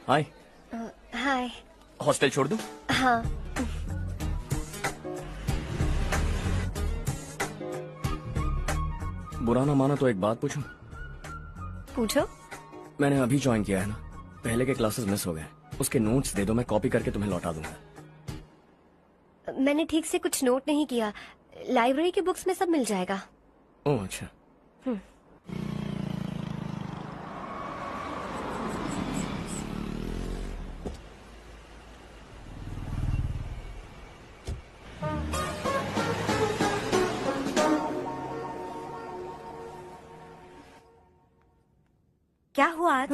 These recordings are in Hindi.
हाय। हाय। हॉस्टल छोड़ दूं? हाँ। बुरा ना माना तो एक बात पूछूं? पूछो। मैंने अभी ज्वाइन किया है ना, पहले के क्लासेस मिस हो गए। उसके नोट्स दे दो, मैं कॉपी करके तुम्हें लौटा दूंगा। मैंने ठीक से कुछ नोट नहीं किया, लाइब्रेरी की बुक्स में सब मिल जाएगा। ओह अच्छा। क्या हुआ आज?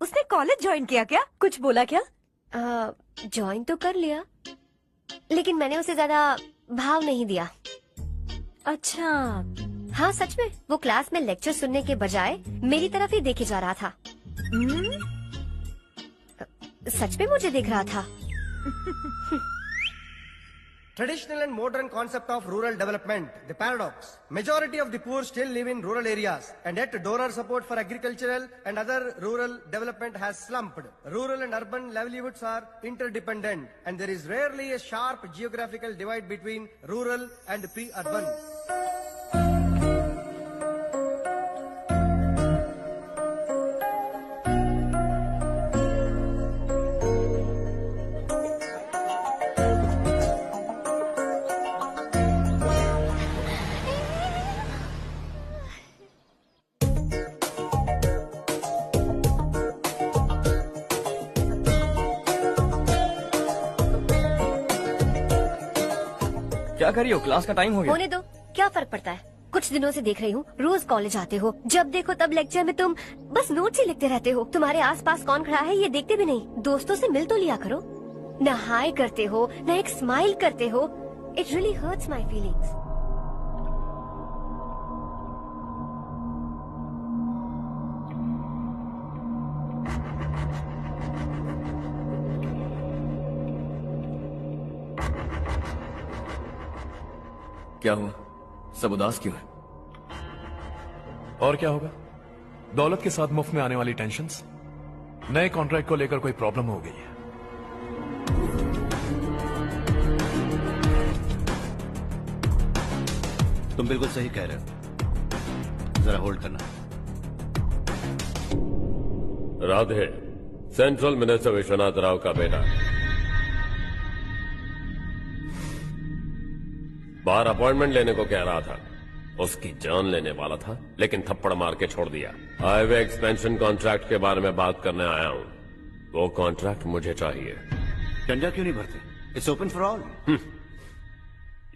उसने कॉलेज ज्वाइन किया क्या? कुछ बोला क्या? ज्वाइन तो कर लिया, लेकिन मैंने उसे ज्यादा भाव नहीं दिया। अच्छा। हाँ सच में, वो क्लास में लेक्चर सुनने के बजाय मेरी तरफ ही देखे जा रहा था। सच में मुझे देख रहा था। Traditional and modern concept of rural development, the paradox. Majority of the poor still live in rural areas, and yet donor support for agricultural and other rural development has slumped. Rural and urban livelihoods are interdependent, and there is rarely a sharp geographical divide between rural and pre-urban. क्या कर रही हो? क्लास का टाइम हो गया। होने दो, क्या फर्क पड़ता है। कुछ दिनों से देख रही हूँ, रोज कॉलेज आते हो, जब देखो तब लेक्चर में तुम बस नोट्स ही लिखते रहते हो। तुम्हारे आसपास कौन खड़ा है ये देखते भी नहीं। दोस्तों से मिल तो लिया करो। न हाय करते हो, न एक स्माइल करते हो। It really hurts my feelings. क्या हुआ? सब उदास क्यों है? और क्या होगा? दौलत के साथ मुफ्त में आने वाली टेंशन्स। नए कॉन्ट्रैक्ट को लेकर कोई प्रॉब्लम हो गई है। तुम बिल्कुल सही कह रहे हो, जरा होल्ड करना। राधे, सेंट्रल मिनिस्टर विश्वनाथ राव का बेटा। बाहर अपॉइंटमेंट लेने को कह रहा था, उसकी जान लेने वाला था, लेकिन थप्पड़ मार के छोड़ दिया। हाईवे एक्सपेंशन कॉन्ट्रैक्ट के बारे में बात करने आया हूं। वो कॉन्ट्रैक्ट मुझे चाहिए। डंडा क्यों नहीं भरते? It's open for all.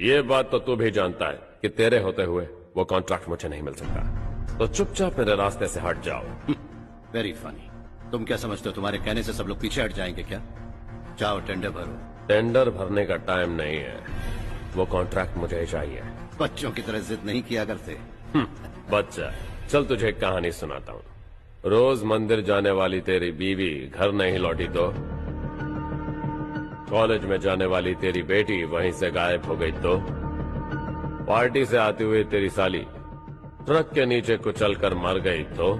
ये बात तो तू भी जानता है कि तेरे होते हुए वो कॉन्ट्रैक्ट मुझे नहीं मिल सकता, तो चुपचाप मेरे रास्ते से हट जाओ। Very funny. तुम क्या समझते हो तुम्हारे कहने से सब लोग पीछे हट जाएंगे क्या? जाओ टेंडर भरो। टेंडर भरने का टाइम नहीं है, वो कॉन्ट्रैक्ट मुझे चाहिए। बच्चों की तरह जिद नहीं किया करते। बच्चा, चल तुझे एक कहानी सुनाता हूँ। रोज मंदिर जाने वाली तेरी बीवी घर नहीं लौटी तो, कॉलेज में जाने वाली तेरी बेटी वहीं से गायब हो गई तो, पार्टी से आती हुई तेरी साली ट्रक के नीचे कुचल कर मर गई तो।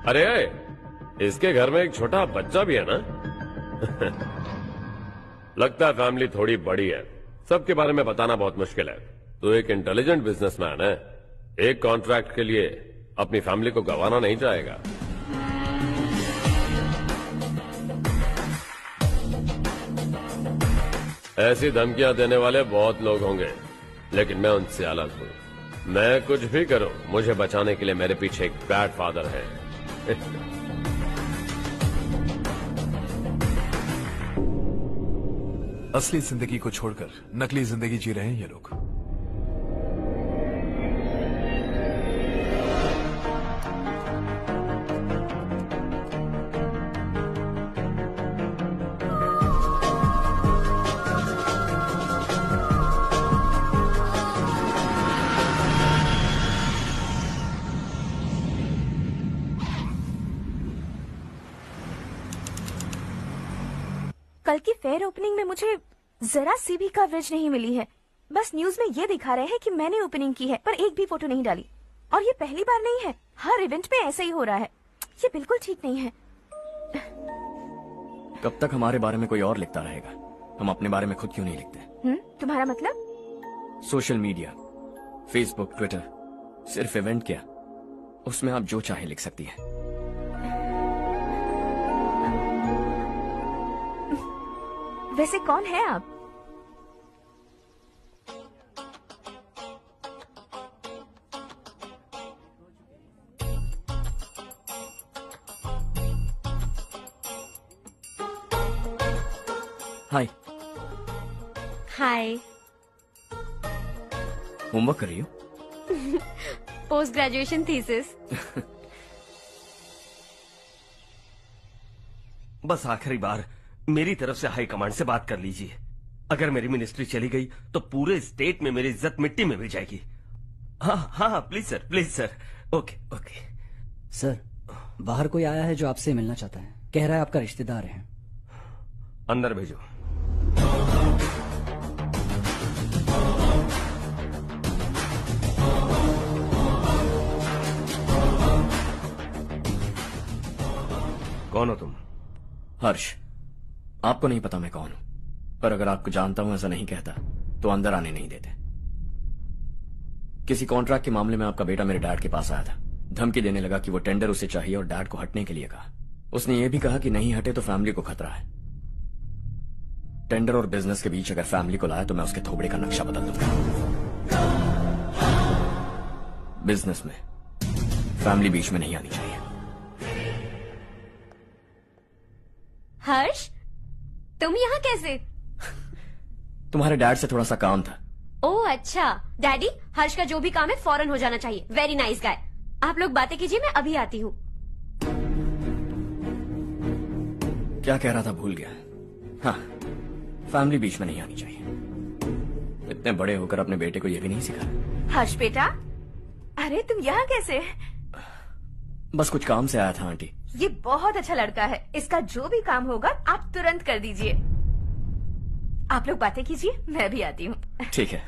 अरे इसके घर में एक छोटा बच्चा भी है ना। लगता है फैमिली थोड़ी बड़ी है, सबके बारे में बताना बहुत मुश्किल है। तो एक इंटेलिजेंट बिजनेसमैन है, एक कॉन्ट्रैक्ट के लिए अपनी फैमिली को गंवाना नहीं चाहेगा। ऐसी धमकियां देने वाले बहुत लोग होंगे, लेकिन मैं उनसे अलग हूं। मैं कुछ भी करूं, मुझे बचाने के लिए मेरे पीछे एक बैड फादर है। असली जिंदगी को छोड़कर नकली जिंदगी जी रहे हैं ये लोग। कल की फेयर ओपनिंग में मुझे जरा सी भी कवरेज नहीं मिली है। बस न्यूज में ये दिखा रहे हैं कि मैंने ओपनिंग की है, पर एक भी फोटो नहीं डाली। और ये पहली बार नहीं है, हर इवेंट में ऐसे ही हो रहा है। ये बिल्कुल ठीक नहीं है। कब तक हमारे बारे में कोई और लिखता रहेगा? हम अपने बारे में खुद क्यों नहीं लिखते? तुम्हारा मतलब? सोशल मीडिया, फेसबुक, ट्विटर, सिर्फ इवेंट क्या, उसमें आप जो चाहे लिख सकती हैं। वैसे कौन है आप? हाय। हाय। होमवर्क कर रही हो? Post graduation thesis. बस आखिरी बार मेरी तरफ से हाई कमांड से बात कर लीजिए। अगर मेरी मिनिस्ट्री चली गई तो पूरे स्टेट में मेरी इज्जत मिट्टी में मिल जाएगी। हाँ हाँ please sir. Okay okay. Sir, बाहर कोई आया है जो आपसे मिलना चाहता है। कह रहा है आपका रिश्तेदार है। अंदर भेजो। कौन हो तुम? हर्ष। आपको नहीं पता मैं कौन हूं, पर अगर आपको जानता हूं ऐसा नहीं कहता तो अंदर आने नहीं देते। किसी कॉन्ट्रैक्ट के मामले में आपका बेटा मेरे डैड के पास आया था। धमकी देने लगा कि वो टेंडर उसे चाहिए और डैड को हटने के लिए कहा। उसने ये भी कहा कि नहीं हटे तो फैमिली को खतरा है। टेंडर और बिजनेस के बीच अगर फैमिली को लाया तो मैं उसके थोबड़े का नक्शा बदल दूंगा। बिजनेस में फैमिली बीच में नहीं आनी चाहिए। हर्ष, तुम यहाँ कैसे? तुम्हारे डैड से थोड़ा सा काम था। ओह अच्छा। डैडी, हर्ष का जो भी काम है फौरन हो जाना चाहिए। Very nice guy. आप लोग बातें कीजिए, मैं अभी आती हूँ। क्या कह रहा था भूल गया। हाँ, फैमिली बीच में नहीं आनी चाहिए। इतने बड़े होकर अपने बेटे को यह भी नहीं सिखाया। हर्ष बेटा, अरे तुम यहाँ कैसे? बस कुछ काम से आया था आंटी। ये बहुत अच्छा लड़का है। इसका जो भी काम होगा आप तुरंत कर दीजिए। आप लोग बातें कीजिए, मैं भी आती हूँ। ठीक है।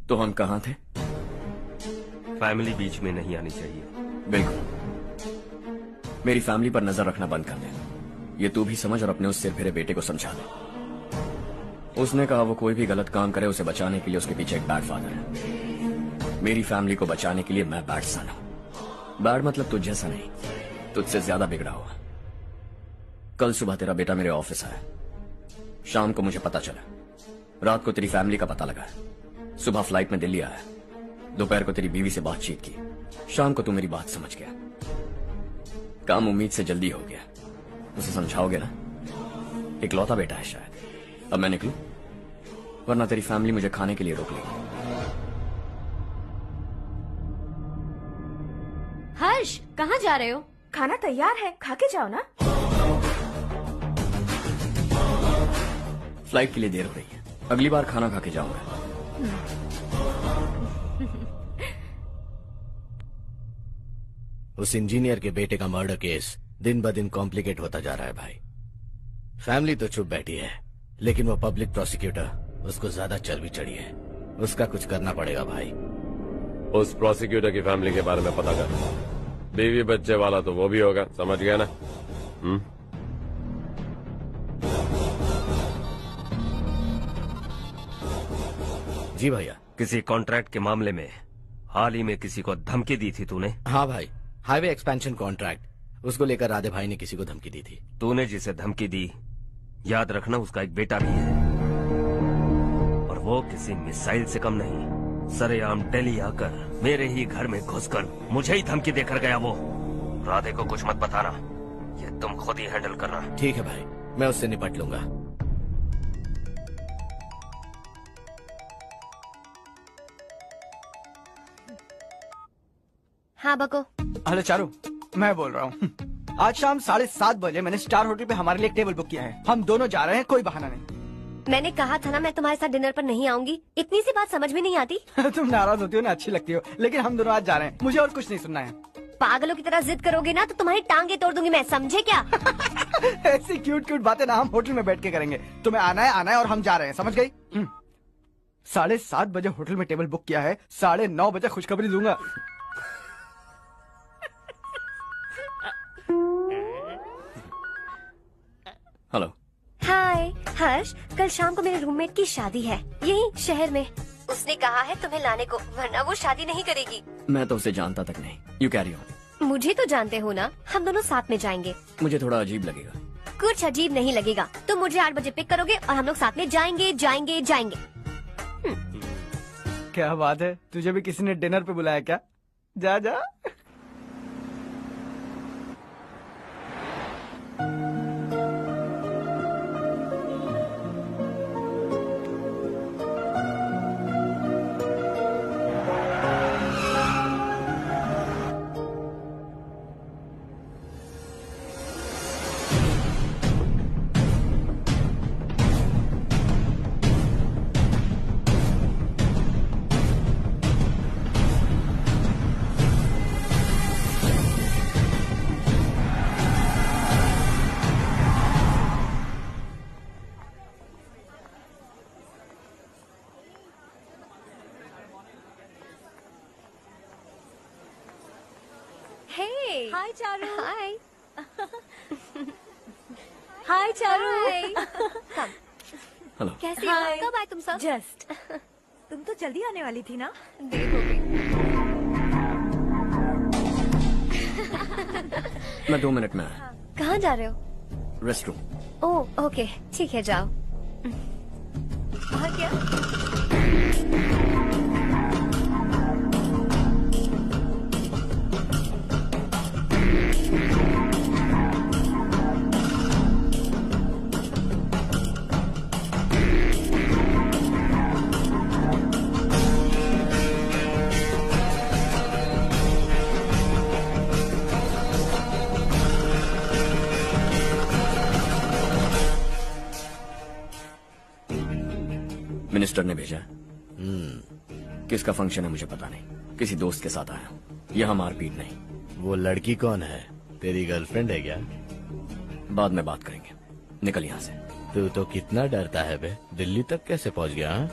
तो हम कहाँ थे? फैमिली बीच में नहीं आनी चाहिए। बिल्कुल। मेरी फैमिली पर नजर रखना बंद कर दे। ये तू भी समझ और अपने उस सिर फिरे बेटे को समझा दे। उसने कहा वो कोई भी गलत काम करे उसे बचाने के लिए उसके पीछे एक बैड फादर है। मेरी फैमिली को बचाने के लिए मैं बैड सन हूं। बैड मतलब तुझ जैसा नहीं, तुझसे ज्यादा बिगड़ा हुआ। कल सुबह तेरा बेटा मेरे ऑफिस आया। शाम को मुझे पता चला। रात को तेरी फैमिली का पता लगा। सुबह फ्लाइट में दिल्ली आया। दोपहर को तेरी बीवी से बातचीत की। शाम को तू मेरी बात समझ गया। काम उम्मीद से जल्दी हो गया। उसे समझाओगे ना? इकलौता बेटा है शायद। अब मैं निकलूं, वरना तेरी फैमिली मुझे खाने के लिए रोक लेगी। हर्ष, कहाँ जा रहे हो? खाना तैयार है, खा के जाओ ना। फ्लाइट के लिए देर हो रही है। अगली बार खाना खा के जाऊंगा। उस इंजीनियर के बेटे का मर्डर केस दिन ब दिन कॉम्प्लिकेट होता जा रहा है भाई। फैमिली तो चुप बैठी है, लेकिन वो पब्लिक प्रोसिक्यूटर उसको ज्यादा चर्बी चढ़ी है। उसका कुछ करना पड़ेगा भाई। उस प्रोसिक्यूटर की फैमिली के बारे में पता कर। बीवी बच्चे वाला तो वो भी होगा, समझ गया ना? जी भैया। किसी कॉन्ट्रैक्ट के मामले में हाल ही में किसी को धमकी दी थी तूने? हाँ भाई, हाईवे एक्सपेंशन कॉन्ट्रैक्ट, उसको लेकर राधे भाई ने किसी को धमकी दी थी। तूने जिसे धमकी दी, याद रखना उसका एक बेटा भी है, और वो किसी मिसाइल से कम नहीं। सरेआम दिल्ली आकर मेरे ही घर में घुसकर मुझे ही धमकी देकर गया वो। राधे को कुछ मत बताना, ये तुम खुद ही हैंडल करना। ठीक है भाई, मैं उससे निपट लूंगा। हाँ बको। हेलो चारू, मैं बोल रहा हूँ। आज शाम 7:30 बजे मैंने स्टार होटल पे हमारे लिए एक टेबल बुक किया है। हम दोनों जा रहे हैं, कोई बहाना नहीं। मैंने कहा था ना मैं तुम्हारे साथ डिनर पर नहीं आऊंगी। इतनी सी बात समझ में नहीं आती? तुम नाराज होती हो ना, अच्छी लगती हो, लेकिन हम दोनों आज जा रहे हैं। मुझे और कुछ नहीं सुनना है। पागलों की तरह जिद करोगे ना तो तुम्हारी टांगे तोड़ दूंगी मैं, समझे क्या? ऐसी क्यूट क्यूट बातें ना हम होटल में बैठ के करेंगे। तुम्हें आना है और हम जा रहे हैं, समझ गई? 7:30 बजे होटल में टेबल बुक किया है, 9:30 बजे खुशखबरी दूंगा। हेलो। हाय हर्ष, कल शाम को मेरे रूममेट की शादी है यही शहर में। उसने कहा है तुम्हें लाने को, वरना वो शादी नहीं करेगी। मैं तो उसे जानता तक नहीं। You carry on. मुझे तो जानते हो ना, हम दोनों साथ में जाएंगे। मुझे थोड़ा अजीब लगेगा। कुछ अजीब नहीं लगेगा। तुम मुझे 8 बजे पिक करोगे और हम लोग साथ में जाएंगे जाएंगे जाएंगे। क्या बात है, तुझे भी किसी ने डिनर पे बुलाया क्या? जा जा। Hey. हाय चारू। Hi. हाय चारू। Come. हेलो। कैसे हो? कब आए तुम सब? जस्ट। तुम तो जल्दी आने वाली थी ना? देर हो गई। मैं 2 मिनट में आया। कहाँ जा रहे हो? Rest room. ओह ओके, ठीक है जाओ। और क्या? मिनिस्टर ने भेजा है। किसका फंक्शन है मुझे पता नहीं। किसी दोस्त के साथ आया हूँ। यहाँ मारपीट नहीं। वो लड़की कौन है? तेरी गर्लफ्रेंड है क्या? बाद में बात करेंगे। निकल यहाँ से। तू तो कितना डरता है बे। दिल्ली तक कैसे पहुँच गया? हाँ?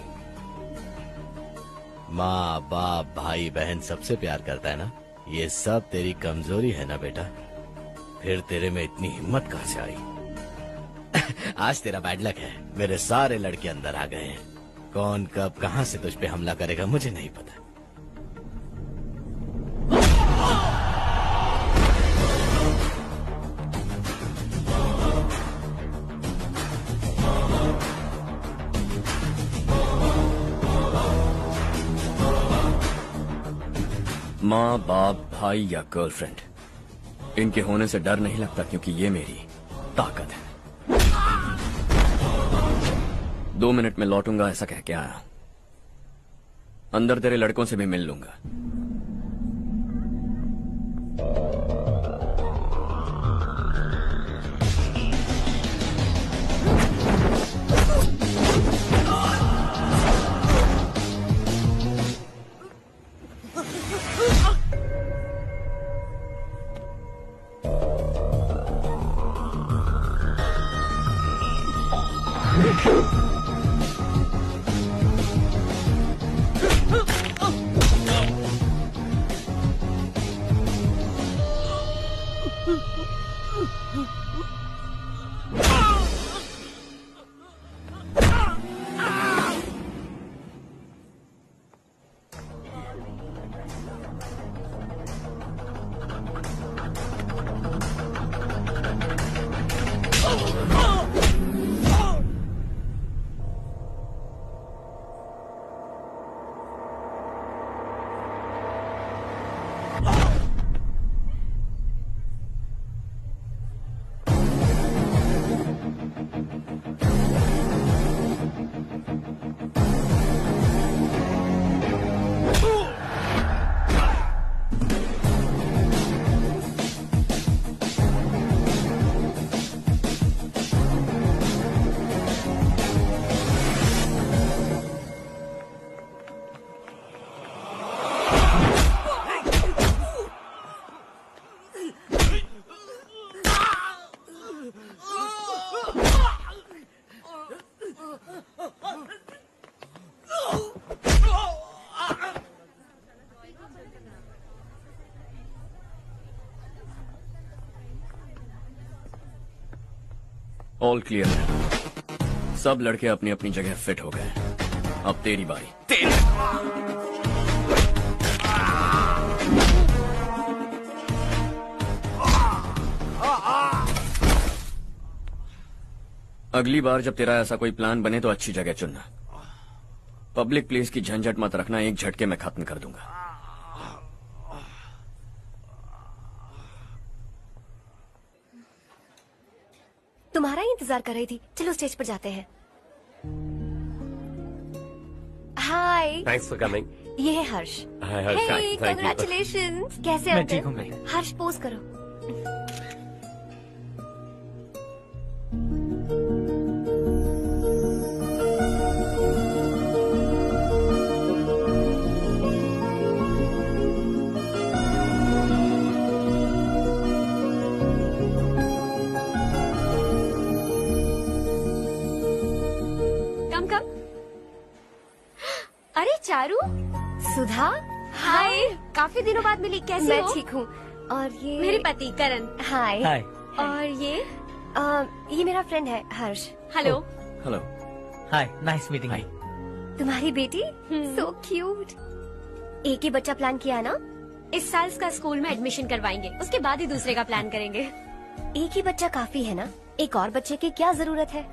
माँ बाप भाई बहन सबसे प्यार करता है ना? ये सब तेरी कमजोरी है ना बेटा? फिर तेरे में इतनी हिम्मत कहाँ से आई? आज तेरा बैड लक है। मेरे सारे लड़के अंदर आ गए हैं। कौन कब कहां से तुझ पे हमला करेगा मुझे नहीं पता। माँ बाप भाई या गर्लफ्रेंड, इनके होने से डर नहीं लगता क्योंकि ये मेरी ताकत है। 2 मिनट में लौटूंगा ऐसा कह के आया। अंदर तेरे लड़कों से भी मिल लूंगा। ऑल क्लियर है। सब लड़के अपनी अपनी जगह फिट हो गए। अब तेरी बारी। अगली बार जब तेरा ऐसा कोई प्लान बने तो अच्छी जगह चुनना। पब्लिक प्लेस की झंझट मत रखना, एक झटके में खत्म कर दूंगा। तुम्हारा ही इंतजार कर रही थी। चलो स्टेज पर जाते हैं। हाय, थैंक्स फॉर कमिंग। ये है हर्ष। हाय हर्ष, हे, थैंक यू। कांग्रेचुलेशंस। कैसे मैं अंकल? ठीक हूँ बेटा। हर्ष पोज करो। कम कम। अरे चारू, सुधा, हाय। काफी दिनों बाद मिली, कैसी मैं हो? ठीक हूँ। और ये मेरे पति करण। हाय। हाय। और ये मेरा फ्रेंड है Harsh. Hello. Hello. Hi, nice meeting you. तुम्हारी बेटी सो क्यूट। एक ही बच्चा प्लान किया है ना? इस साल इसका स्कूल में एडमिशन करवाएंगे, उसके बाद ही दूसरे का प्लान करेंगे। एक ही बच्चा काफी है ना? एक और बच्चे की क्या जरूरत है?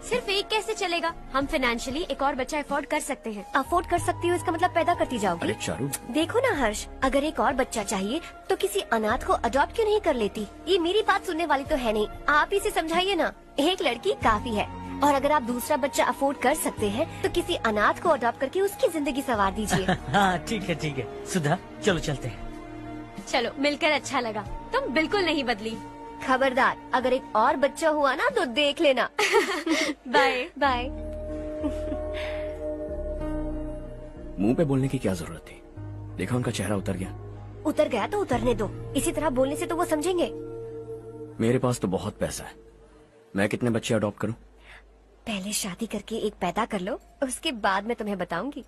सिर्फ एक कैसे चलेगा? हम फाइनेंशियली एक और बच्चा अफोर्ड कर सकते हैं। अफोर्ड कर सकती हो इसका मतलब पैदा करती जाओगी? अरे चारू, देखो ना हर्ष, अगर एक और बच्चा चाहिए तो किसी अनाथ को अडॉप्ट क्यों नहीं कर लेती? ये मेरी बात सुनने वाली तो है नहीं। आप इसे समझाइए ना। एक लड़की काफी है, और अगर आप दूसरा बच्चा अफोर्ड कर सकते हैं तो किसी अनाथ को अडॉप्ट करके उसकी जिंदगी संवार दीजिए। हाँ ठीक है ठीक है। सुधा चलो चलते हैं। चलो, मिलकर अच्छा लगा। तुम बिल्कुल नहीं बदली। खबरदार, अगर एक और बच्चा हुआ ना तो देख लेना। Bye bye. मुंह पे बोलने की क्या जरूरत थी? देखा उनका चेहरा उतर गया। उतर गया तो उतरने दो। इसी तरह बोलने से तो वो समझेंगे। मेरे पास तो बहुत पैसा है। मैं कितने बच्चे अडॉप्ट करूं? पहले शादी करके एक पैदा कर लो, उसके बाद मैं तुम्हें बताऊंगी।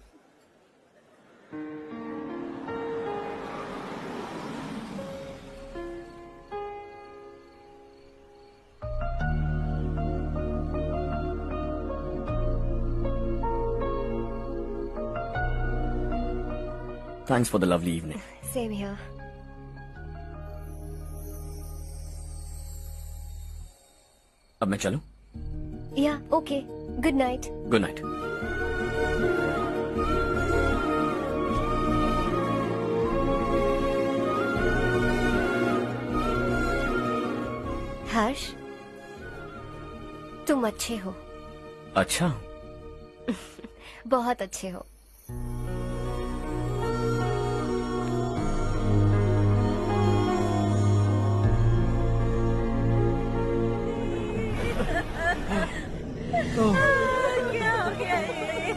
Thanks for the lovely evening. Same here. अब मैं चलूं? Yeah, okay. Good night. Good night. Harsh, तुम अच्छे हो। अच्छा, बहुत अच्छे हो। क्या हो गया ये?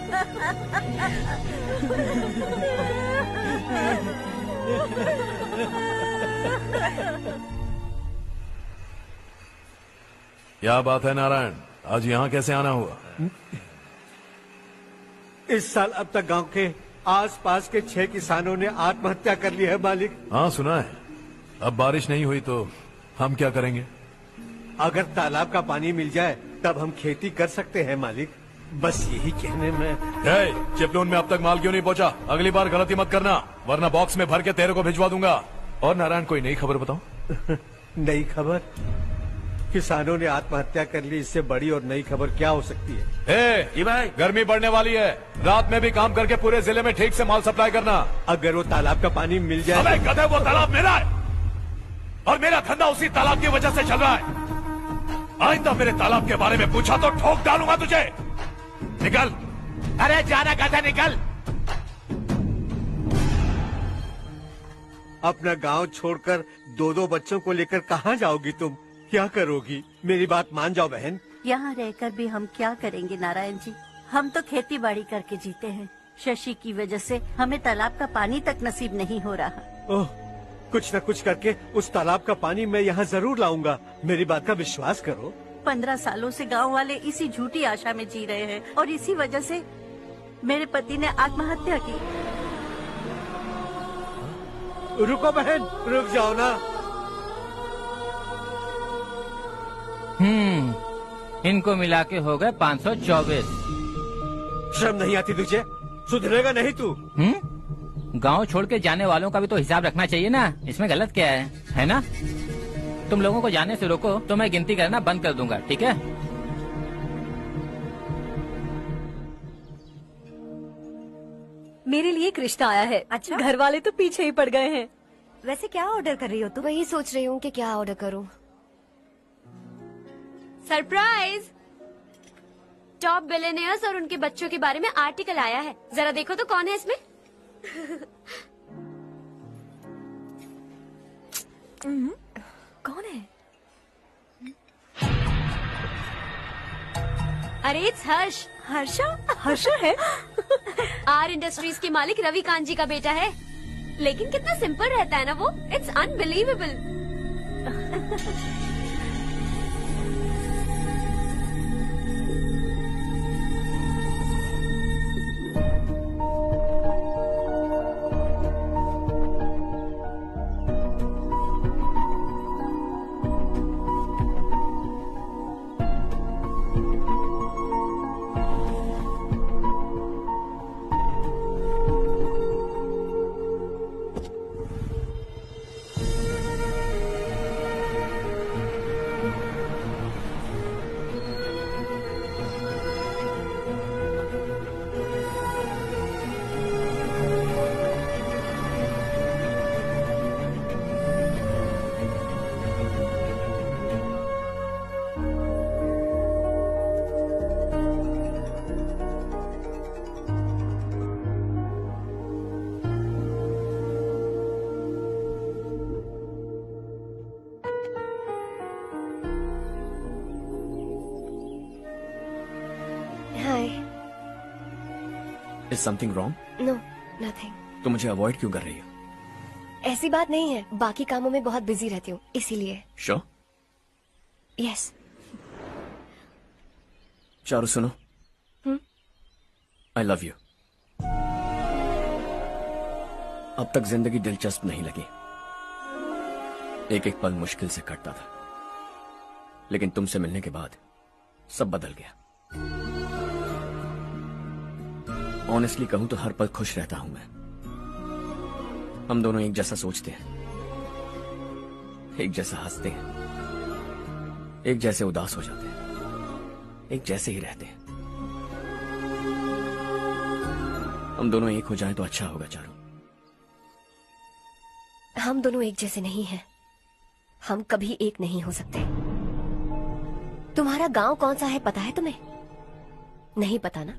क्या बात है नारायण, आज यहाँ कैसे आना हुआ? इस साल अब तक गांव के आसपास के 6 किसानों ने आत्महत्या कर ली है मालिक। हाँ सुना है। अब बारिश नहीं हुई तो हम क्या करेंगे? अगर तालाब का पानी मिल जाए तब हम खेती कर सकते हैं मालिक। बस यही कहने में। चिपलून में अब तक माल क्यों नहीं पहुंचा? अगली बार गलती मत करना, वरना बॉक्स में भर के तेरे को भिजवा दूंगा। और नारायण, कोई नई खबर बताओ। नई खबर? किसानों ने आत्महत्या कर ली, इससे बड़ी और नई खबर क्या हो सकती है? भाई, गर्मी बढ़ने वाली है, रात में भी काम करके पूरे जिले में ठीक से माल सप्लाई करना। अगर वो तालाब का पानी मिल जाए। अबे गधे, वो तालाब मेरा है और मेरा धंधा उसी तालाब की वजह से चल रहा है। आइंदा मेरे तालाब के बारे में पूछा तो ठोक डालूंगा तुझे। निकल। अरे जाना गधा, निकल। अपना गांव छोड़कर 2-2 बच्चों को लेकर कहाँ जाओगी तुम? क्या करोगी? मेरी बात मान जाओ बहन। यहाँ रहकर भी हम क्या करेंगे नारायण जी? हम तो खेती बाड़ी करके जीते हैं। शशि की वजह से हमें तालाब का पानी तक नसीब नहीं हो रहा। ओह, कुछ न कुछ करके उस तालाब का पानी मैं यहाँ जरूर लाऊंगा। मेरी बात का विश्वास करो। 15 सालों से गांव वाले इसी झूठी आशा में जी रहे हैं और इसी वजह से मेरे पति ने आत्महत्या की। रुको बहन, रुक जाओ ना। इनको मिला के हो गए 524। शर्म नहीं आती तुझे? सुधरेगा नहीं तू? गांव छोड़ के जाने वालों का भी तो हिसाब रखना चाहिए ना। इसमें गलत क्या है ना? तुम लोगों को जाने से रोको तो मैं गिनती करना बंद कर दूंगा, ठीक है? मेरे लिए एक रिश्ता आया है। अच्छा, घर वाले तो पीछे ही पड़ गए हैं। वैसे क्या ऑर्डर कर रही हो तुम? वही सोच रही हूँ कि क्या ऑर्डर करूँ। सरप्राइज! टॉप बिलियनियर्स और उनके बच्चों के बारे में आर्टिकल आया है। जरा देखो तो कौन है इसमें। कौन है? अरे इट्स हर्ष। हर्षा? हर्षा है? आर इंडस्ट्रीज के मालिक रवि कांत जी का बेटा है। लेकिन कितना सिंपल रहता है ना वो। It's unbelievable. Is something wrong? No, nothing. तो मुझे अवॉइड क्यों कर रही हो? ऐसी बात नहीं है, बाकी कामों में बहुत बिजी रहती हूँ इसीलिए। Sure? Yes. चारू सुनो। I love you. अब तक जिंदगी दिलचस्प नहीं लगी। एक एक पल मुश्किल से कटता था, लेकिन तुमसे मिलने के बाद सब बदल गया। ऑनेस्टली कहूं तो हर पल खुश रहता हूं मैं। हम दोनों एक जैसा सोचते हैं, एक जैसा हंसते हैं, एक जैसे उदास हो जाते हैं, एक जैसे ही रहते हैं। हम दोनों एक हो जाएं तो अच्छा होगा चारू। हम दोनों एक जैसे नहीं हैं। हम कभी एक नहीं हो सकते। तुम्हारा गांव कौन सा है पता है तुम्हें? नहीं पता ना?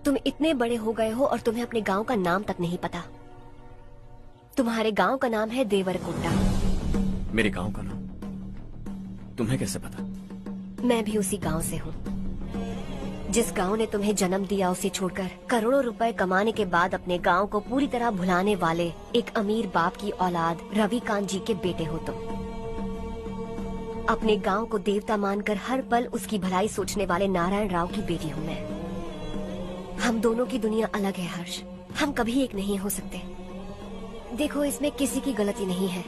तुम इतने बड़े हो गए हो और तुम्हें अपने गांव का नाम तक नहीं पता। तुम्हारे गांव का नाम है देवरकोटा। मेरे गांव का नाम तुम्हें कैसे पता? मैं भी उसी गांव से हूँ। जिस गांव ने तुम्हें जन्म दिया उसे छोड़कर करोड़ों रुपए कमाने के बाद अपने गांव को पूरी तरह भुलाने वाले एक अमीर बाप की औलाद रवि कांत जी के बेटे हो तुम। अपने गांव को देवता मानकर हर पल उसकी भलाई सोचने वाले नारायण राव की बेटी हूँ मैं। हम दोनों की दुनिया अलग है हर्ष। हम कभी एक नहीं हो सकते। देखो इसमें किसी की गलती नहीं है।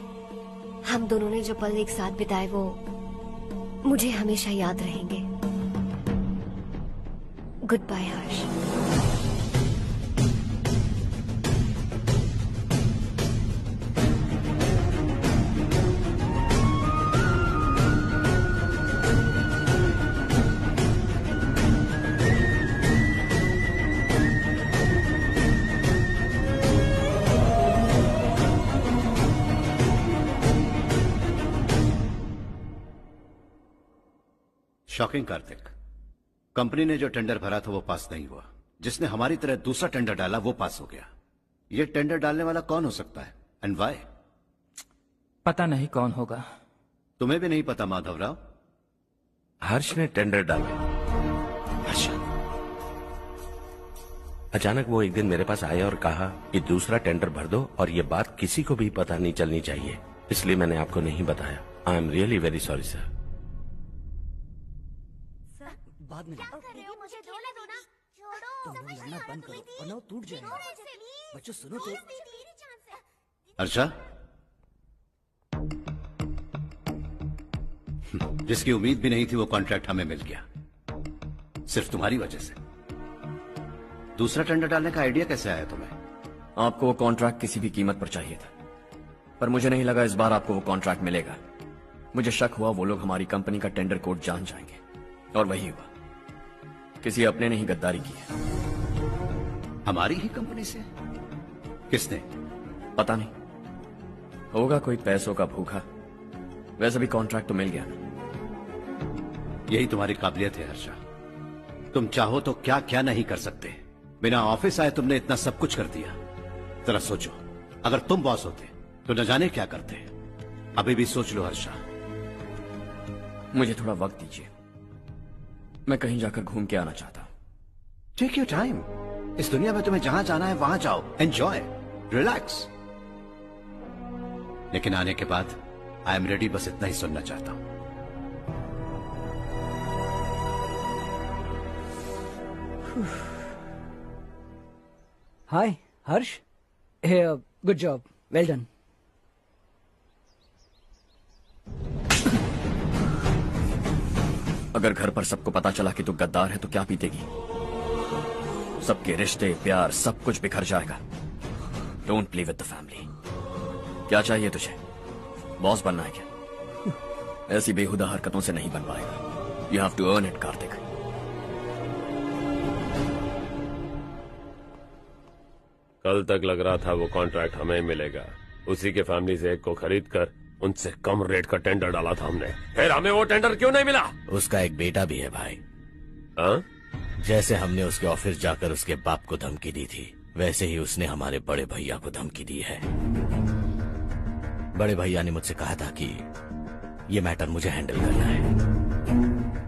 हम दोनों ने जो पल एक साथ बिताए वो मुझे हमेशा याद रहेंगे। गुड बाय हर्ष। शॉकिंग कार्तिक, कंपनी ने जो टेंडर भरा था वो पास नहीं हुआ। जिसने हमारी तरह दूसरा टेंडर डाला वो पास हो गया। ये टेंडर डालने वाला कौन हो सकता है एंड व्हाई? पता नहीं कौन होगा। तुम्हें भी नहीं पता माधवराव? हर्ष ने टेंडर डाला। अच्छा। अचानक वो एक दिन मेरे पास आया और कहा कि दूसरा टेंडर भर दो और ये बात किसी को भी पता नहीं चलनी चाहिए, इसलिए मैंने आपको नहीं बताया। I am really very sorry sir. बाद में मुझे धोने दो ना। छोड़ो। तुम लड़ना बंद करो वरना वो टूट जाएगा। बच्चों सुनो तो। अर्षा, जिसकी उम्मीद भी नहीं थी वो कॉन्ट्रैक्ट हमें मिल गया, सिर्फ तुम्हारी वजह से। दूसरा टेंडर डालने का आइडिया कैसे आया तुम्हें? आपको वो कॉन्ट्रैक्ट किसी भी कीमत पर चाहिए था, पर मुझे नहीं लगा इस बार आपको वो कॉन्ट्रैक्ट मिलेगा। मुझे शक हुआ वो लोग हमारी कंपनी का टेंडर कोड जान जाएंगे, और वही हुआ। किसी अपने ने ही गद्दारी की है। हमारी ही कंपनी से? किसने? पता नहीं, होगा कोई पैसों का भूखा। वैसे भी कॉन्ट्रैक्ट तो मिल गया ना। यही तुम्हारी काबिलियत है हर्षा, तुम चाहो तो क्या क्या नहीं कर सकते। बिना ऑफिस आए तुमने इतना सब कुछ कर दिया। जरा सोचो, अगर तुम बॉस होते तो न जाने क्या करते। अभी भी सोच लो हर्षा। मुझे थोड़ा वक्त दीजिए, मैं कहीं जाकर घूम के आना चाहता हूं। Take your time. इस दुनिया में तुम्हें जहां जाना है वहां जाओ, एंजॉय, रिलैक्स। लेकिन आने के बाद आई एम रेडी, बस इतना ही सुनना चाहता हूं। हाय हर्ष, गुड जॉब, वेल डन। अगर घर पर सबको पता चला कि तू गद्दार है तो क्या पीतेगी? सबके रिश्ते, प्यार, सब कुछ बिखर जाएगा। Don't play with the family. क्या चाहिए तुझे? बॉस बनना है क्या? ऐसी बेहुदा हरकतों से नहीं बन पाएगा। You have to earn it Kartik. कल तक लग रहा था वो कॉन्ट्रैक्ट हमें मिलेगा। उसी के फैमिली से एक को खरीद कर उनसे कम रेट का टेंडर डाला था हमने, फिर हमें वो टेंडर क्यों नहीं मिला? उसका एक बेटा भी है भाई। हाँ? जैसे हमने उसके ऑफिस जाकर उसके बाप को धमकी दी थी, वैसे ही उसने हमारे बड़े भैया को धमकी दी है। बड़े भैया ने मुझसे कहा था कि ये मैटर मुझे हैंडल करना है।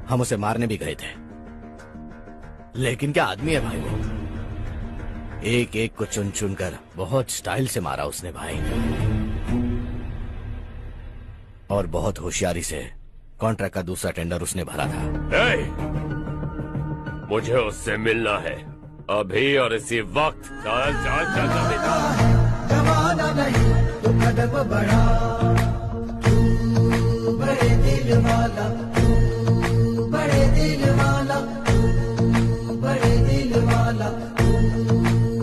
हम उसे मारने भी गए थे, लेकिन क्या आदमी है भाई वो। एक एक को चुन चुन कर बहुत स्टाइल से मारा उसने भाई, और बहुत होशियारी से कॉन्ट्रैक्ट का दूसरा टेंडर उसने भरा था। मुझे उससे मिलना है अभी और इसी वक्त। चल चल चल जल्दी चल। जमाना नहीं तो कदम बढ़ा, तू बड़े दिल वाला, तू बड़े दिल वाला, तू बड़े दिल वाला, तू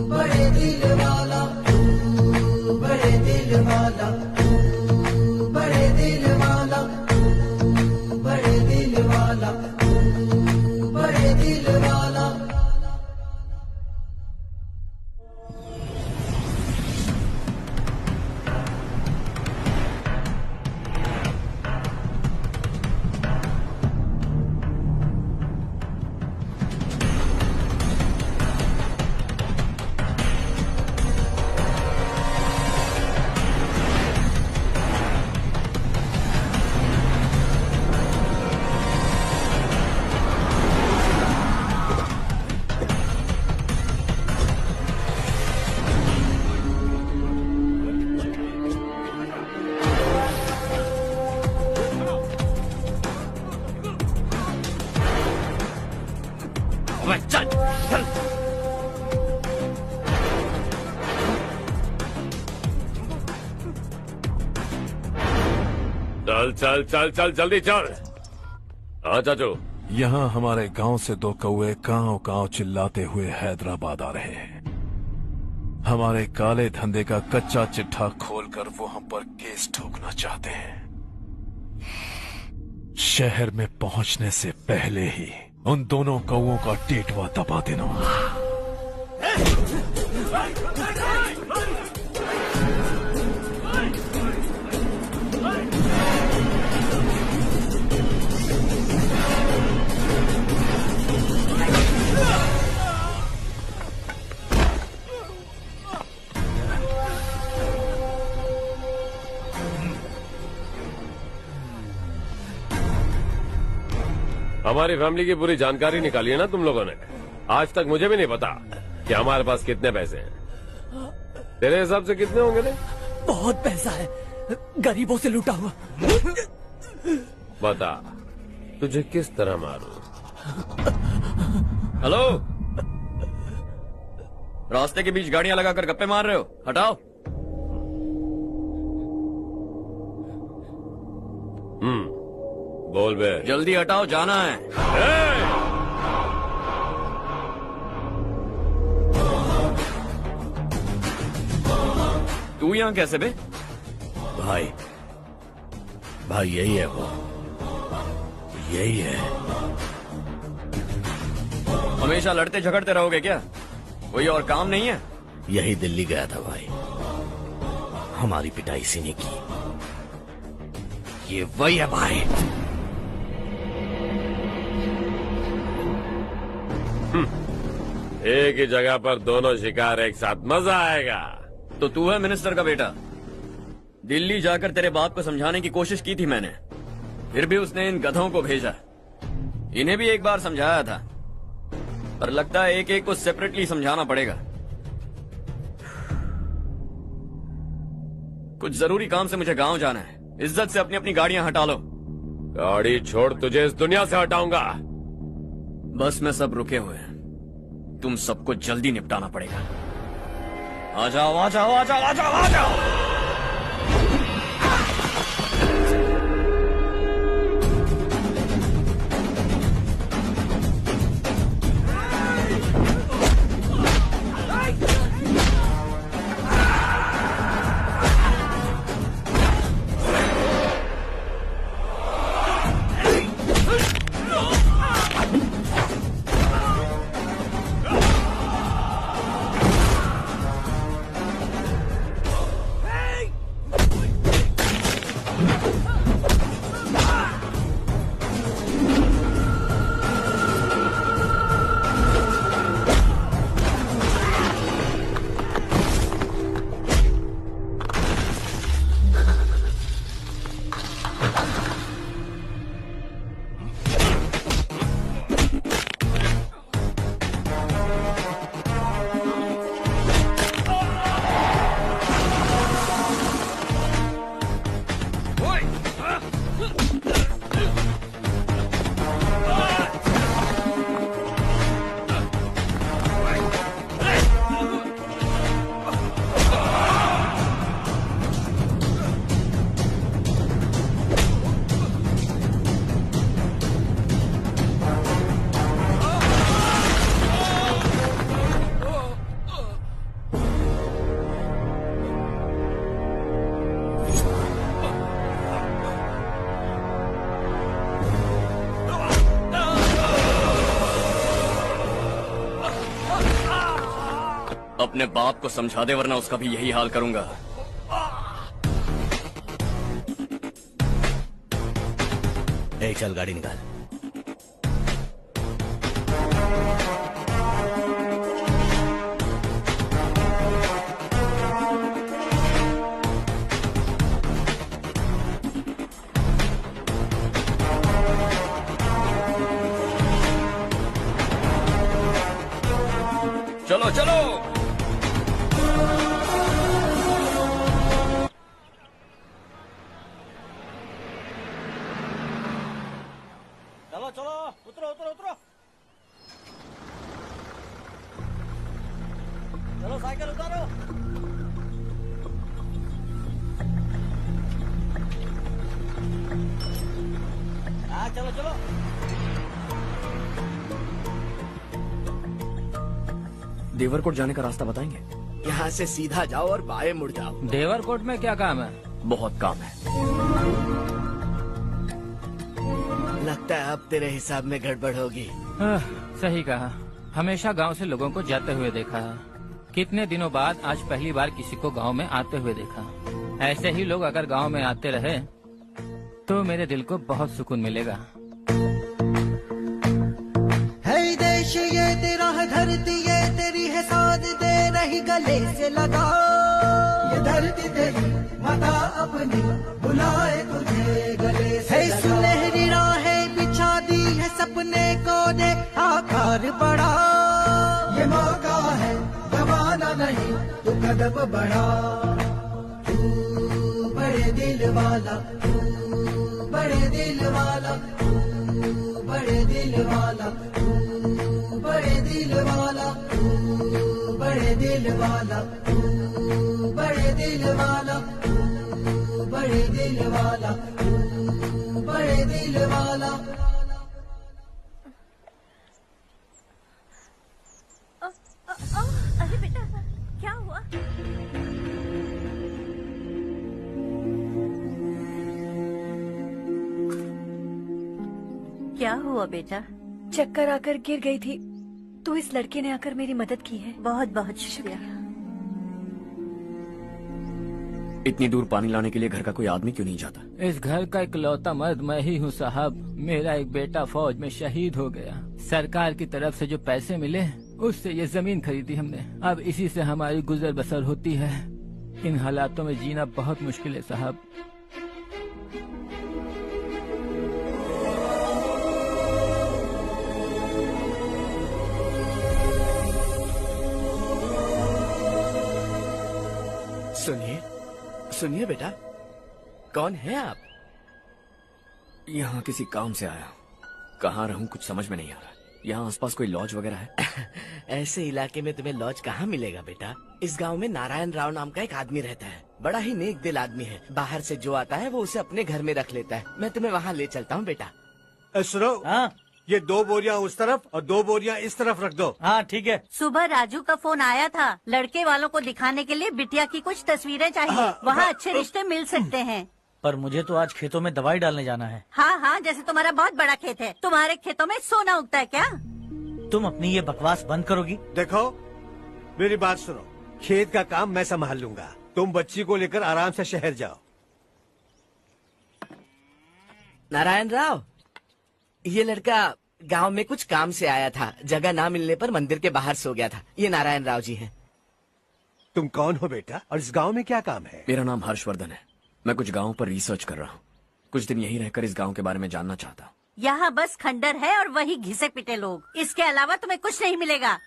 बड़े दिल वाला, तू बड़े दिल वाला, तू बड़े दिल वाला, तू बड़े दिल वाला, तू बड़े दिल वाला। चल चल। चल चल चल चल जल्दी चल। हाँ चाचू। यहाँ हमारे गांव से दो कौए कांव कांव चिल्लाते हुए हैदराबाद आ रहे हैं। हमारे काले धंधे का कच्चा चिट्ठा खोलकर वो हम पर केस ठोकना चाहते हैं। शहर में पहुंचने से पहले ही उन दोनों कौओं का टेटवा दबा देना। हमारी फैमिली की पूरी जानकारी निकाली है ना तुम लोगों ने। आज तक मुझे भी नहीं पता कि हमारे पास कितने पैसे हैं। तेरे हिसाब से कितने होंगे रे? बहुत पैसा है, गरीबों से लूटा हुआ। बता तुझे किस तरह मारूं? हेलो, रास्ते के बीच गाड़ियां लगाकर गप्पे मार रहे हो? हटाओ। बोल बे। जल्दी हटाओ, जाना है। तू यहाँ कैसे बे? भाई यही है वो, यही है। हमेशा लड़ते झगड़ते रहोगे क्या? कोई और काम नहीं है? यही दिल्ली गया था भाई, हमारी पिटाई इसी ने की। ये वही है भाई। एक ही जगह पर दोनों शिकार एक साथ, मजा आएगा। तो तू है मिनिस्टर का बेटा? दिल्ली जाकर तेरे बाप को समझाने की कोशिश की थी मैंने, फिर भी उसने इन गधों को भेजा। इन्हें भी एक बार समझाया था, पर लगता है एक एक को सेपरेटली समझाना पड़ेगा। कुछ जरूरी काम से मुझे गांव जाना है। इज्जत से अपनी अपनी गाड़ियां हटा लो। गाड़ी छोड़, तुझे इस दुनिया से हटाऊंगा। बस में सब रुके हुए हैं, तुम सबको जल्दी निपटाना पड़ेगा। आ जाओ आ जाओ आ जाओ आ जाओ आ जाओ। अपने बाप को समझा दे, वरना उसका भी यही हाल करूंगा। ए, चल गाड़ी निकाल। चलो चलो। चलो चलो, उतरो उतरो उतरो। चलो साइकिल उतारो। हाँ चलो चलो। देवरकोट जाने का रास्ता बताएंगे? यहाँ से सीधा जाओ और बाएं मुड़ जाओ। देवरकोट में क्या काम है? बहुत काम है। लगता है अब तेरे हिसाब में गड़बड़ होगी। सही कहा। हमेशा गांव से लोगों को जाते हुए देखा है, कितने दिनों बाद आज पहली बार किसी को गांव में आते हुए देखा। ऐसे ही लोग अगर गांव में आते रहे तो मेरे दिल को बहुत सुकून मिलेगा। है देश ये तेरा है, धरती ये तेरी है, साथ दे रही गले से लगा। ये धरती तेरी माता अपनी बुलाए तुझे गले से लगा। सुनहरी राहें बिछा दी है, सपने को दे आकार बड़ा। ये मौका है गवाना नहीं, तू कदम बढ़ा। तू बड़े दिल वाला, तू बड़े दिल वाला, तू बड़े दिल वाला, तू बड़े दिल वाला, तू बड़े दिल वाला, तू बड़े दिल वाला, तू बड़े दिल वाला, तू बड़े दिल वाला। अरे बेटा क्या हुआ? क्या हुआ बेटा? चक्कर आकर गिर गई थी तो इस लड़के ने आकर मेरी मदद की है। बहुत बहुत शुक्रिया। इतनी दूर पानी लाने के लिए घर का कोई आदमी क्यों नहीं जाता? इस घर का इकलौता मर्द मैं ही हूँ साहब। मेरा एक बेटा फौज में शहीद हो गया। सरकार की तरफ से जो पैसे मिले उससे ये जमीन खरीदी हमने। अब इसी से हमारी गुजर बसर होती है। इन हालातों में जीना बहुत मुश्किल है साहब। सुनिए सुनिए बेटा, कौन है आप? यहाँ किसी काम से आया हूँ। कहाँ रहूँ कुछ समझ में नहीं आ रहा। यहाँ आसपास कोई लॉज वगैरह है? ऐसे इलाके में तुम्हें लॉज कहाँ मिलेगा बेटा? इस गांव में नारायण राव नाम का एक आदमी रहता है। बड़ा ही नेक दिल आदमी है। बाहर से जो आता है वो उसे अपने घर में रख लेता है। मैं तुम्हें वहाँ ले चलता हूँ बेटा। सुनो, ये 2 बोरियां उस तरफ और 2 बोरियां इस तरफ रख दो। हाँ ठीक है। सुबह राजू का फोन आया था। लड़के वालों को दिखाने के लिए बिटिया की कुछ तस्वीरें चाहिए। वहाँ अच्छे रिश्ते मिल सकते हैं। पर मुझे तो आज खेतों में दवाई डालने जाना है। हाँ हाँ, जैसे तुम्हारा बहुत बड़ा खेत है। तुम्हारे खेतों में सोना उगता है क्या? तुम अपनी ये बकवास बंद करोगी? देखो मेरी बात सुनो, खेत का काम मैं संभाल लूंगा। तुम बच्ची को लेकर आराम से शहर जाओ। नारायण राव, ये लड़का गांव में कुछ काम से आया था। जगह ना मिलने पर मंदिर के बाहर सो गया था। ये नारायण राव जी हैं। तुम कौन हो बेटा और इस गांव में क्या काम है? मेरा नाम हर्षवर्धन है। मैं कुछ गाँव पर रिसर्च कर रहा हूँ। कुछ दिन यहीं रहकर इस गाँव के बारे में जानना चाहता हूँ। यहाँ बस खंडर है और वही घिसे पिटे लोग। इसके अलावा तुम्हें कुछ नहीं मिलेगा।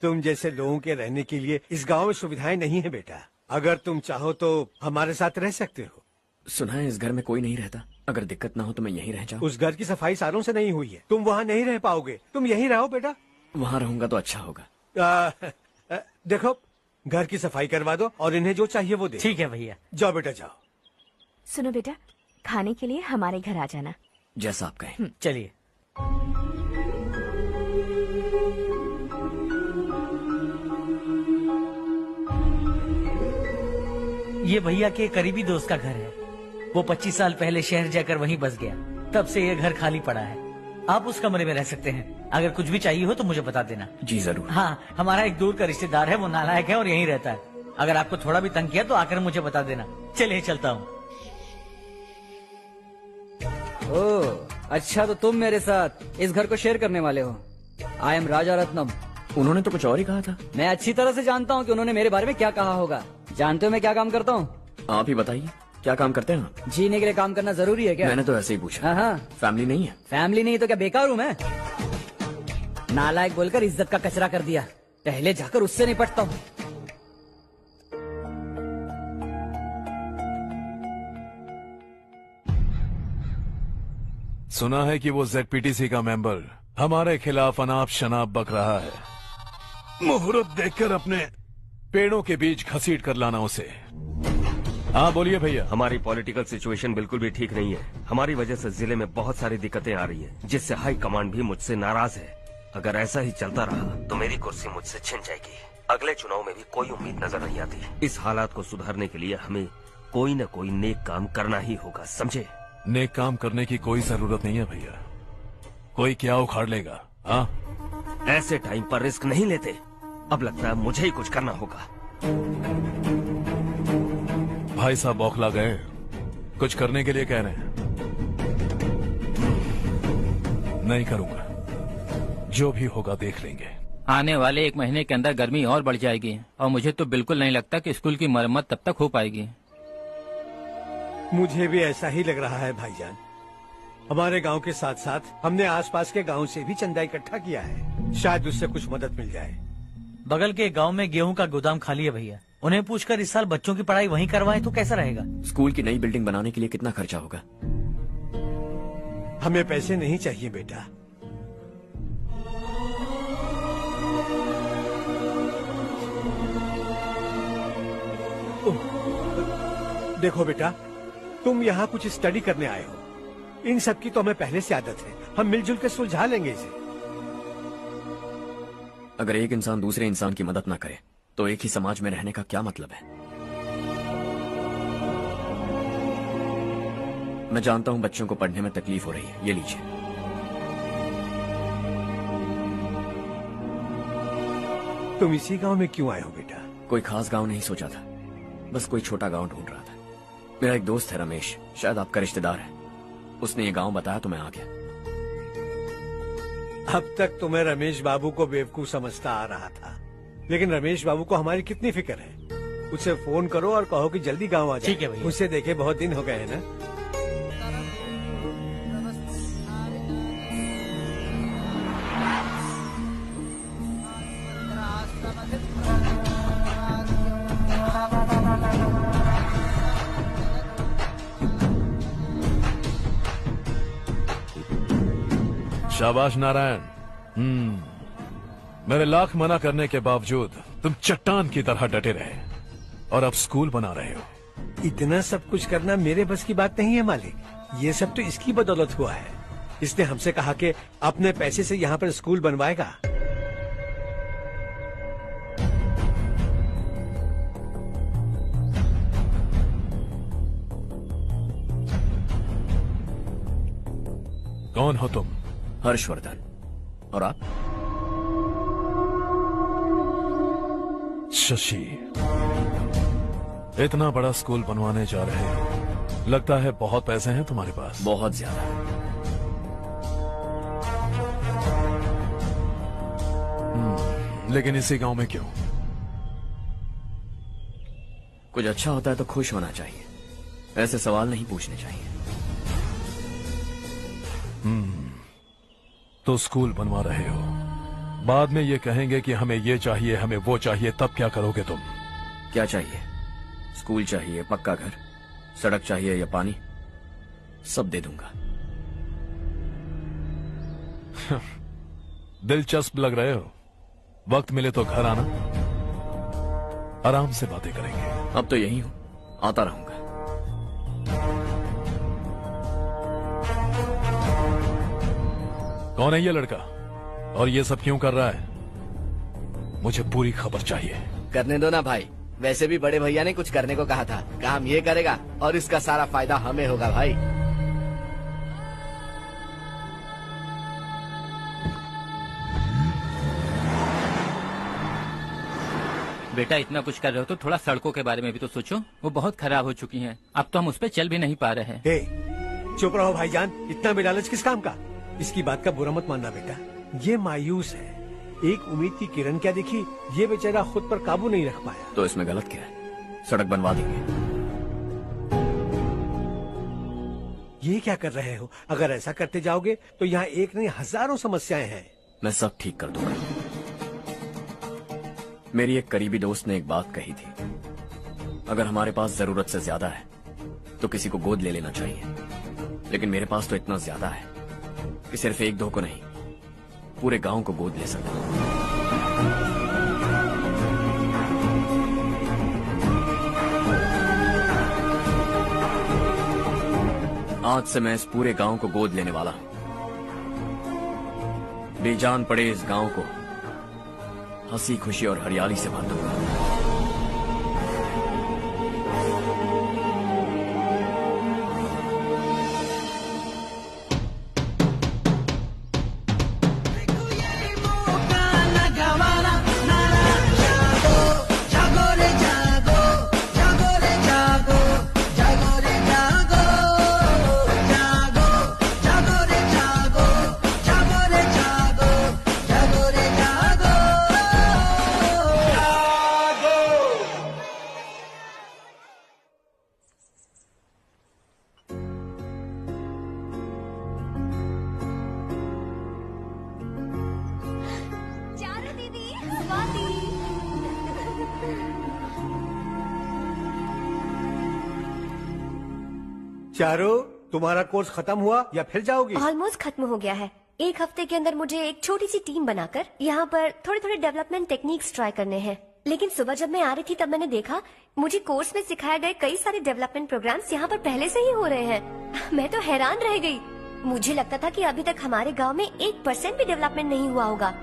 तुम जैसे लोगों के रहने के लिए इस गांव में सुविधाएं नहीं है बेटा। अगर तुम चाहो तो हमारे साथ रह सकते हो। सुना है इस घर में कोई नहीं रहता। अगर दिक्कत ना हो तो मैं यहीं रह जाऊँ। उस घर की सफाई सालों से नहीं हुई है। तुम वहाँ नहीं रह पाओगे। तुम यहीं रहो बेटा। वहाँ रहूंगा तो अच्छा होगा। देखो, घर की सफाई करवा दो और इन्हें जो चाहिए वो दे। ठीक है भैया। जाओ बेटा जाओ। सुनो बेटा, खाने के लिए हमारे घर आ जाना। जैसा आप कहें। चलिए। ये भैया के करीबी दोस्त का घर है। वो 25 साल पहले शहर जाकर वहीं बस गया। तब से ये घर खाली पड़ा है। आप उस कमरे में रह सकते हैं। अगर कुछ भी चाहिए हो तो मुझे बता देना। जी जरूर। हाँ, हमारा एक दूर का रिश्तेदार है। वो नालायक है और यहीं रहता है। अगर आपको थोड़ा भी तंग किया तो आकर मुझे बता देना। चलिए चलता हूँ। ओह अच्छा, तो तुम मेरे साथ इस घर को शेयर करने वाले हो। आई एम राजा रत्नम। उन्होंने तो कुछ और ही कहा था। मैं अच्छी तरह से जानता हूँ कि उन्होंने मेरे बारे में क्या कहा होगा। जानते हो मैं क्या काम करता हूँ? आप ही बताइए, क्या काम करते हैं आप? जीने के लिए काम करना जरूरी है क्या? मैंने तो ऐसे ही पूछा। हाँ। फैमिली नहीं है? फैमिली नहीं तो क्या बेकार हूँ मैं? नालायक बोलकर इज्जत का कचरा कर दिया। पहले जाकर उससे निपटता हूँ। सुना है कि वो ZPTC का मेंबर हमारे खिलाफ अनाप शनाप बक रहा है। मुहूर्त देखकर अपने पेड़ों के बीच घसीट कर लाना उसे। हाँ बोलिए भैया। हमारी पॉलिटिकल सिचुएशन बिल्कुल भी ठीक नहीं है। हमारी वजह से जिले में बहुत सारी दिक्कतें आ रही है, जिससे हाई कमांड भी मुझसे नाराज है। अगर ऐसा ही चलता रहा तो मेरी कुर्सी मुझसे छिन जाएगी। अगले चुनाव में भी कोई उम्मीद नजर नहीं आती। इस हालात को सुधारने के लिए हमें कोई न कोई नेक काम करना ही होगा, समझे? नेक काम करने की कोई जरूरत नहीं है भैया। कोई क्या उखाड़ लेगा। हाँ, ऐसे टाइम पर रिस्क नहीं लेते। अब लगता है मुझे ही कुछ करना होगा। भाई साहब बौखला गए, कुछ करने के लिए कह रहे हैं। नहीं करूंगा, जो भी होगा देख लेंगे। आने वाले 1 महीने के अंदर गर्मी और बढ़ जाएगी और मुझे तो बिल्कुल नहीं लगता कि स्कूल की मरम्मत तब तक हो पाएगी। मुझे भी ऐसा ही लग रहा है भाईजान। हमारे गांव के साथ साथ हमने आसपास के गांव से भी चंदा इकट्ठा किया है। शायद उससे कुछ मदद मिल जाए। बगल के गांव में गेहूं का गोदाम खाली है भैया। उन्हें पूछकर इस साल बच्चों की पढ़ाई वहीं करवाएं तो कैसा रहेगा? स्कूल की नई बिल्डिंग बनाने के लिए कितना खर्चा होगा? हमें पैसे नहीं चाहिए बेटा। देखो बेटा, तुम यहाँ कुछ स्टडी करने आए हो, इन सब की तो हमें पहले से आदत है, हम मिलजुल के सुलझा लेंगे इसे। अगर एक इंसान दूसरे इंसान की मदद ना करे तो एक ही समाज में रहने का क्या मतलब है? मैं जानता हूं बच्चों को पढ़ने में तकलीफ हो रही है, ये लीजिए। तुम इसी गांव में क्यों आए हो बेटा? कोई खास गांव नहीं सोचा था, बस कोई छोटा गांव ढूंढ रहा था। मेरा एक दोस्त है रमेश, शायद आपका रिश्तेदार है, उसने ये गांव बताया तो मैं आ गया। अब तक तो मैं रमेश बाबू को बेवकूफ समझता आ रहा था, लेकिन रमेश बाबू को हमारी कितनी फिक्र है। उसे फोन करो और कहो कि जल्दी गांव आ जाए। ठीक है भैया। उसे देखे बहुत दिन हो गए हैं ना। शाबाश नारायण। मेरे लाख मना करने के बावजूद तुम चट्टान की तरह डटे रहे और अब स्कूल बना रहे हो। इतना सब कुछ करना मेरे बस की बात नहीं है मालिक, ये सब तो इसकी बदौलत हुआ है। इसने हमसे कहा कि अपने पैसे से यहाँ पर स्कूल बनवाएगा। कौन हो तुम? हर्षवर्धन। और आप? शशि। इतना बड़ा स्कूल बनवाने जा रहे हो, लगता है बहुत पैसे हैं तुम्हारे पास। बहुत ज्यादा। लेकिन इसी गांव में क्यों? कुछ अच्छा होता है तो खुश होना चाहिए, ऐसे सवाल नहीं पूछने चाहिए। तो स्कूल बनवा रहे हो, बाद में ये कहेंगे कि हमें ये चाहिए, हमें वो चाहिए, तब क्या करोगे तुम? क्या चाहिए? स्कूल चाहिए, पक्का घर, सड़क चाहिए या पानी, सब दे दूंगा। दिलचस्प लग रहे हो। वक्त मिले तो घर आना, आराम से बातें करेंगे। अब तो यही हूं, आता रहूंगा। कौन है ये लड़का और ये सब क्यों कर रहा है? मुझे पूरी खबर चाहिए। करने दो ना भाई, वैसे भी बड़े भैया ने कुछ करने को कहा था, काम ये करेगा और इसका सारा फायदा हमें होगा भाई। बेटा इतना कुछ कर रहे हो तो थोड़ा सड़कों के बारे में भी तो सोचो, वो बहुत खराब हो चुकी हैं। अब तो हम उस पर चल भी नहीं पा रहे हैं। चुप रहो भाईजान, इतना बेलालच किस काम का? इसकी बात का बुरा मत मानना बेटा, ये मायूस है। एक उम्मीद की किरण क्या दिखी, ये बेचारा खुद पर काबू नहीं रख पाया। तो इसमें गलत क्या है? सड़क बनवा देंगे। ये क्या कर रहे हो? अगर ऐसा करते जाओगे तो यहाँ एक नहीं हजारों समस्याएं हैं। मैं सब ठीक कर दूंगा। मेरी एक करीबी दोस्त ने एक बात कही थी, अगर हमारे पास जरूरत से ज्यादा है तो किसी को गोद ले लेना चाहिए, लेकिन मेरे पास तो इतना ज्यादा है कि सिर्फ एक दो को नहीं, पूरे गांव को गोद ले सकता हूं। आज से मैं इस पूरे गांव को गोद लेने वाला हूं। बेजान पड़े इस गांव को हंसी खुशी और हरियाली से भर दूंगा। चारो, तुम्हारा कोर्स खत्म हुआ या फिर जाओगी? ऑलमोस्ट खत्म हो गया है। एक हफ्ते के अंदर मुझे एक छोटी सी टीम बनाकर यहाँ पर थोड़े थोड़े डेवलपमेंट टेक्निक्स ट्राई करने हैं। लेकिन सुबह जब मैं आ रही थी तब मैंने देखा मुझे कोर्स में सिखाए गए कई सारे डेवलपमेंट प्रोग्राम्स यहाँ पर पहले से ही हो रहे हैं। मैं तो हैरान रह गई। मुझे लगता था कि अभी तक हमारे गांव में 1% भी डेवलपमेंट नहीं हुआ होगा,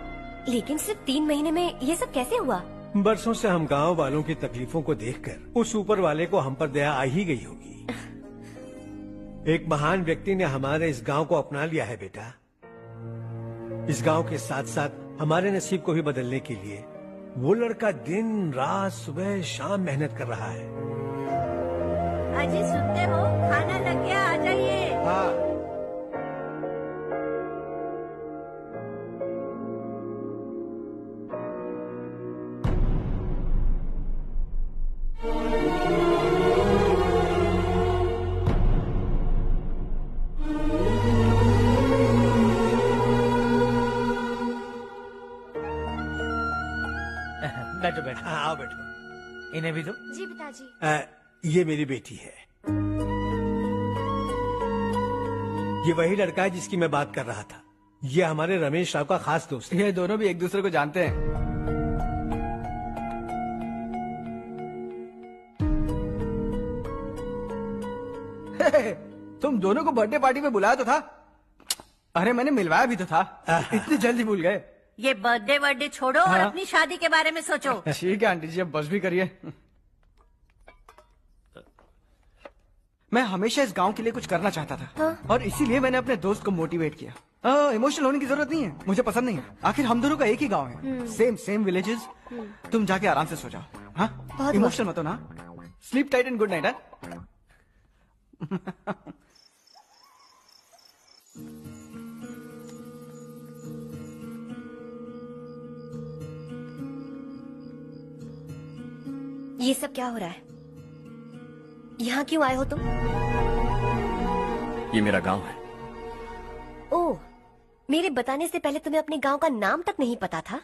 लेकिन सिर्फ 3 महीने में ये सब कैसे हुआ? बरसों से हम गांव वालों की तकलीफों को देखकर उस ऊपर वाले को हम पर दया आ ही गई होगी। एक महान व्यक्ति ने हमारे इस गांव को अपना लिया है बेटा। इस गांव के साथ साथ हमारे नसीब को भी बदलने के लिए वो लड़का दिन रात सुबह शाम मेहनत कर रहा है। अजी सुनते हो, खाना लग गया, आ जाइए। हाँ। बैठो बैठो। हाँ, आओ बैठो। इन्हें भी दो। जी पिताजी। ये मेरी बेटी है। ये वही लड़का है जिसकी मैं बात कर रहा था। ये हमारे रमेश राव का खास दोस्त है। ये दोनों भी एक दूसरे को जानते हैं। तुम दोनों को बर्थडे पार्टी में बुलाया तो था। अरे मैंने मिलवाया भी तो था। इतनी जल्दी भूल गए। ये बर्थडे छोड़ो और हाँ। अपनी शादी के बारे में सोचो। ठीक है आंटी जी, अब बस भी करिए। मैं हमेशा इस गांव के लिए कुछ करना चाहता था। हाँ? और इसीलिए मैंने अपने दोस्त को मोटिवेट किया। इमोशनल होने की जरूरत नहीं है, मुझे पसंद नहीं है। आखिर हम दोनों का एक ही गांव है, सेम विलेजेस। तुम जाके आराम से सो जाओ। हाँ, इमोशनल मत हो ना। Sleep tight and good night. ये सब क्या हो रहा है? यहाँ क्यों आए हो तुम? ये मेरा गांव है। ओह, मेरे बताने से पहले तुम्हें अपने गांव का नाम तक नहीं पता था?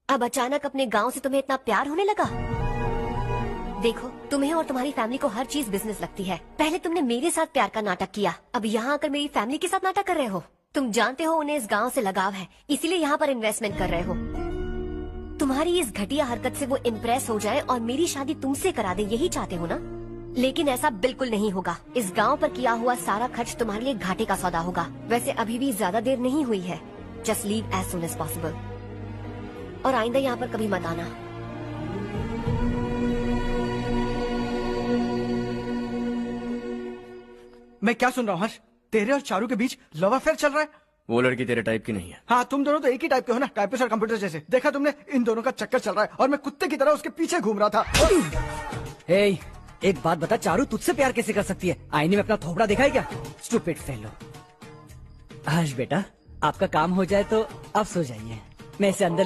अब अचानक अपने गांव से तुम्हें इतना प्यार होने लगा? देखो, तुम्हें और तुम्हारी फैमिली को हर चीज बिजनेस लगती है। पहले तुमने मेरे साथ प्यार का नाटक किया, अब यहाँ आकर मेरी फैमिली के साथ नाटक कर रहे हो। तुम जानते हो उन्हें इस गांव से लगाव है, इसीलिए यहाँ पर इन्वेस्टमेंट कर रहे हो। तुम्हारी इस घटिया हरकत से वो इम्प्रेस हो जाए और मेरी शादी तुमसे करा दे, यही चाहते हो ना? लेकिन ऐसा बिल्कुल नहीं होगा। इस गांव पर किया हुआ सारा खर्च तुम्हारे लिए घाटे का सौदा होगा। वैसे अभी भी ज्यादा देर नहीं हुई है। Just leave as soon as possible और आइंदा यहाँ पर कभी मत आना। मैं क्या सुन रहा हूँ हर्ष? तेरे और चारू के बीच लव अफेयर चल रहा है? वो लड़की तेरे टाइप की नहीं है। हाँ, तुम दोनों तो एक ही टाइप के हो ना, टाइपिस्ट और कंप्यूटर जैसे। देखा तुमने, इन दोनों का चक्कर चल रहा है और मैं कुत्ते की तरह उसके पीछे घूम रहा था। हे, एक बात बता, चारू तुझसे प्यार कैसे कर सकती है? आईने में अपना थोपड़ा दिखाई क्या? Stupid fellow. हर्ष बेटा, आपका काम हो जाए तो आप सो जाइए, मैं इसे अंदर